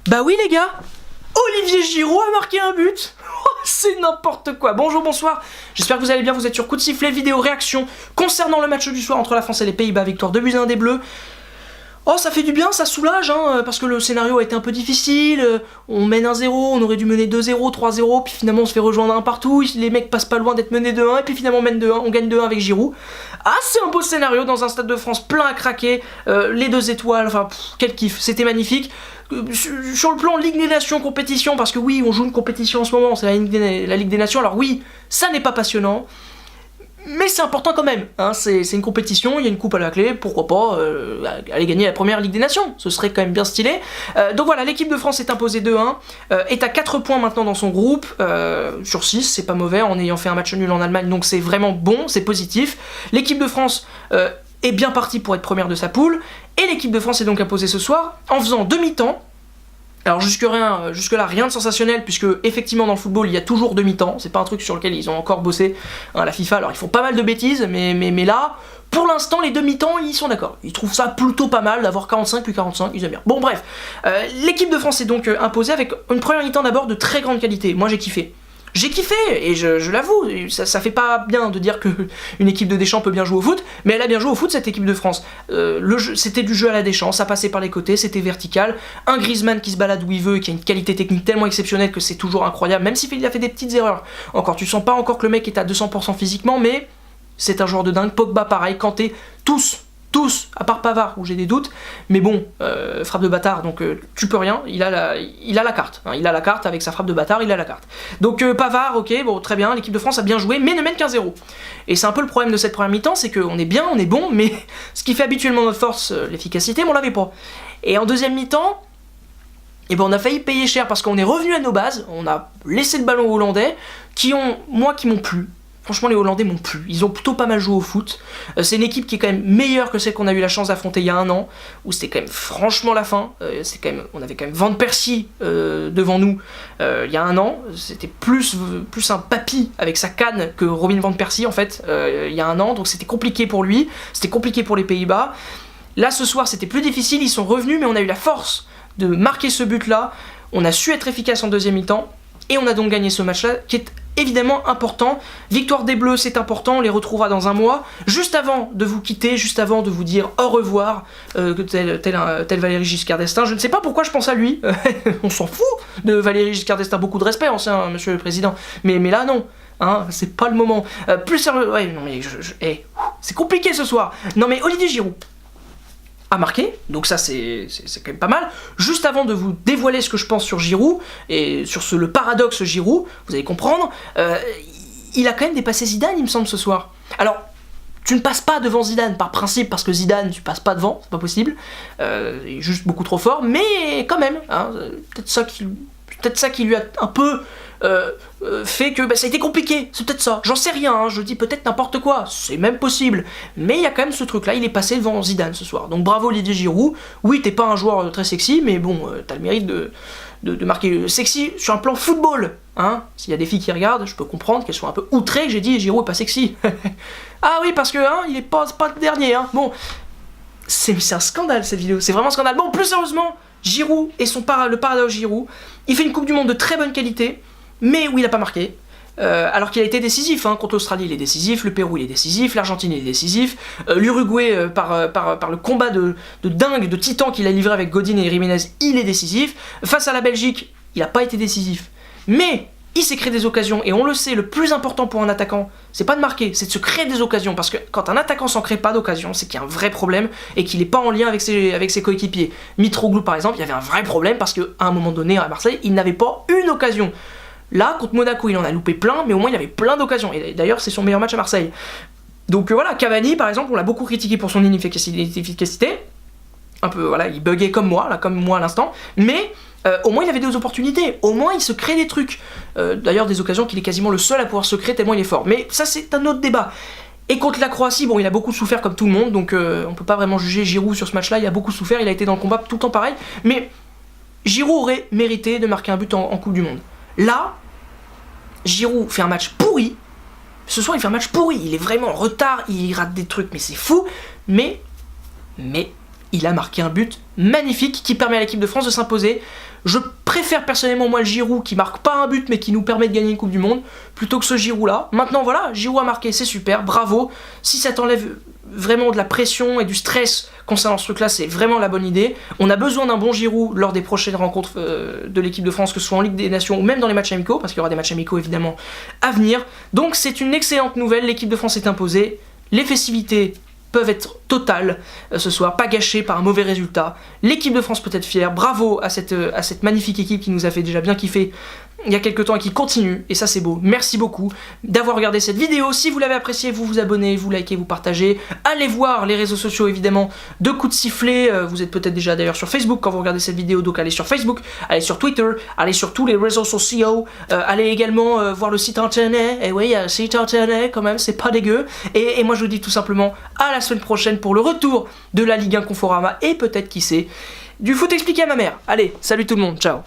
Bah oui les gars, Olivier Giroud a marqué un but. C'est n'importe quoi. Bonjour, bonsoir, j'espère que vous allez bien, vous êtes sur Coup de Sifflet, vidéo réaction concernant le match du soir entre la France et les Pays-Bas, victoire 2-1 des Bleus. Oh, ça fait du bien, ça soulage, hein, parce que le scénario a été un peu difficile, on mène 1-0, on aurait dû mener 2-0, 3-0, puis finalement on se fait rejoindre un partout, les mecs passent pas loin d'être menés 2-1, et puis finalement on mène 2-1, on gagne 2-1 avec Giroud. Ah, c'est un beau scénario dans un stade de France plein à craquer, les 2 étoiles, enfin, quel kiff, c'était magnifique. Sur le plan Ligue des Nations, compétition, parce que oui, on joue une compétition en ce moment, c'est la Ligue des Nations, alors oui, ça n'est pas passionnant, mais c'est important quand même, hein, c'est une compétition, il y a une coupe à la clé, pourquoi pas aller gagner la première Ligue des Nations, ce serait quand même bien stylé. Donc voilà, l'équipe de France est imposée 2-1, est à 4 points maintenant dans son groupe, sur 6, c'est pas mauvais, en ayant fait un match nul en Allemagne, donc c'est vraiment bon, c'est positif. L'équipe de France est bien partie pour être première de sa poule, et l'équipe de France est donc imposée ce soir, en faisant demi-temps. Alors jusque-là, rien de sensationnel, puisque effectivement dans le football, il y a toujours demi-temps, c'est pas un truc sur lequel ils ont encore bossé, hein, la FIFA, alors ils font pas mal de bêtises, mais là, pour l'instant, les demi-temps, ils sont d'accord. Ils trouvent ça plutôt pas mal d'avoir 45 puis 45, ils aiment bien. Bon bref, l'équipe de France est donc imposée avec une première mi-temps d'abord de très grande qualité, moi j'ai kiffé. J'ai kiffé, et je l'avoue, ça fait pas bien de dire qu'une équipe de Deschamps peut bien jouer au foot, mais elle a bien joué au foot cette équipe de France. C'était du jeu à la Deschamps, ça passait par les côtés, c'était vertical, un Griezmann qui se balade où il veut et qui a une qualité technique tellement exceptionnelle que c'est toujours incroyable, même s'il a fait des petites erreurs. Encore, tu sens pas encore que le mec est à 200% physiquement, mais c'est un joueur de dingue. Pogba pareil, Kanté, tous, à part Pavard où j'ai des doutes, mais bon, frappe de bâtard, donc tu peux rien, il a la carte, hein, il a la carte avec sa frappe de bâtard, il a la carte. Donc Pavard, ok, bon très bien, l'équipe de France a bien joué, mais ne mène qu'1-0. Et c'est un peu le problème de cette première mi-temps, c'est qu'on est bien, on est bon, mais ce qui fait habituellement notre force, l'efficacité, on l'avait pas. Et en deuxième mi-temps, et ben on a failli payer cher parce qu'on est revenu à nos bases, on a laissé le ballon aux Hollandais, qui m'ont plu. Franchement, les Hollandais m'ont plu. Ils ont plutôt pas mal joué au foot. C'est une équipe qui est quand même meilleure que celle qu'on a eu la chance d'affronter il y a un an, où c'était quand même franchement la fin. On avait quand même Van Persie devant nous il y a un an. C'était plus un papy avec sa canne que Robin Van Persie en fait il y a un an. Donc c'était compliqué pour lui. C'était compliqué pour les Pays-Bas. Là ce soir c'était plus difficile. Ils sont revenus, mais on a eu la force de marquer ce but-là. On a su être efficace en deuxième mi-temps. Et on a donc gagné ce match-là, qui est évidemment important. Victoire des Bleus, c'est important, on les retrouvera dans un mois. Juste avant de vous quitter, juste avant de vous dire au revoir, tel Valéry Giscard d'Estaing, je ne sais pas pourquoi je pense à lui, on s'en fout de Valéry Giscard d'Estaing, beaucoup de respect, ancien monsieur le président, mais là non. Hein, c'est pas le moment. Plus sérieux, ouais, non mais c'est compliqué ce soir. Non mais Olivier Giroud a marqué, donc ça c'est quand même pas mal. Juste avant de vous dévoiler ce que je pense sur Giroud, et sur le paradoxe Giroud, vous allez comprendre, il a quand même dépassé Zidane, il me semble, ce soir. Alors, tu ne passes pas devant Zidane par principe, parce que Zidane, tu passes pas devant, c'est pas possible, il est juste beaucoup trop fort, mais quand même, hein, peut-être ça qui lui a un peu fait que ça a été compliqué, c'est peut-être ça, j'en sais rien, hein, je dis peut-être n'importe quoi, c'est même possible, mais il y a quand même ce truc là, il est passé devant Zidane ce soir, donc bravo Olivier Giroud. Oui, t'es pas un joueur très sexy, mais bon, t'as le mérite de marquer sexy sur un plan football, hein. S'il y a des filles qui regardent, je peux comprendre qu'elles soient un peu outrées que j'ai dit Giroud est pas sexy. Ah oui, parce que hein, il est pas le dernier, hein. Bon, c'est un scandale cette vidéo, c'est vraiment un scandale. Bon, plus sérieusement, Giroud et le paradoxe Giroud, il fait une Coupe du Monde de très bonne qualité, mais où il a pas marqué, alors qu'il a été décisif, hein. Contre l'Australie il est décisif, le Pérou il est décisif, l'Argentine il est décisif, l'Uruguay par le combat de dingue, de titan qu'il a livré avec Godin et Jiménez, il est décisif, face à la Belgique il a pas été décisif, mais il s'est créé des occasions, et on le sait, le plus important pour un attaquant, c'est pas de marquer, c'est de se créer des occasions, parce que quand un attaquant s'en crée pas d'occasion, c'est qu'il y a un vrai problème, et qu'il est pas en lien avec ses coéquipiers. Mitroglou par exemple, il y avait un vrai problème, parce qu'à un moment donné à Marseille, il n'avait pas une occasion. Là, contre Monaco, il en a loupé plein, mais au moins il avait plein d'occasions, et d'ailleurs c'est son meilleur match à Marseille. Donc voilà, Cavani par exemple, on l'a beaucoup critiqué pour son inefficacité, un peu, voilà, il buguait comme moi à l'instant, mais au moins il avait des opportunités, au moins il se crée des trucs, d'ailleurs des occasions qu'il est quasiment le seul à pouvoir se créer tellement il est fort, mais ça c'est un autre débat. Et contre la Croatie, bon il a beaucoup souffert comme tout le monde, donc on peut pas vraiment juger Giroud sur ce match-là, il a beaucoup souffert, il a été dans le combat tout le temps pareil, mais Giroud aurait mérité de marquer un but en Coupe du Monde. Là, Giroud fait un match pourri, ce soir il fait un match pourri, il est vraiment en retard, il rate des trucs, mais c'est fou, mais il a marqué un but magnifique qui permet à l'équipe de France de s'imposer. Je préfère personnellement moi le Giroud qui marque pas un but mais qui nous permet de gagner une Coupe du Monde plutôt que ce Giroud là. Maintenant voilà, Giroud a marqué, c'est super, bravo. Si ça t'enlève vraiment de la pression et du stress concernant ce truc là, c'est vraiment la bonne idée. On a besoin d'un bon Giroud lors des prochaines rencontres de l'équipe de France, que ce soit en Ligue des Nations ou même dans les matchs amicaux, parce qu'il y aura des matchs amicaux évidemment à venir. Donc c'est une excellente nouvelle, l'équipe de France est imposée, les festivités peuvent être totales ce soir, pas gâchées par un mauvais résultat. L'équipe de France peut être fière, bravo à cette magnifique équipe qui nous a fait déjà bien kiffer il y a quelques temps et qui continue, et ça c'est beau. Merci beaucoup d'avoir regardé cette vidéo. Si vous l'avez appréciée, vous vous abonnez, vous likez, vous partagez. Allez voir les réseaux sociaux évidemment de Coup de Sifflet. Vous êtes peut-être déjà d'ailleurs sur Facebook quand vous regardez cette vidéo, donc allez sur Facebook, allez sur Twitter, allez sur tous les réseaux sociaux. Allez également voir le site internet. Et oui, il y a le site internet quand même, c'est pas dégueu. Et moi je vous dis tout simplement à la semaine prochaine pour le retour de la Ligue 1 Conforama et peut-être qui sait du foot expliqué à ma mère. Allez, salut tout le monde, ciao.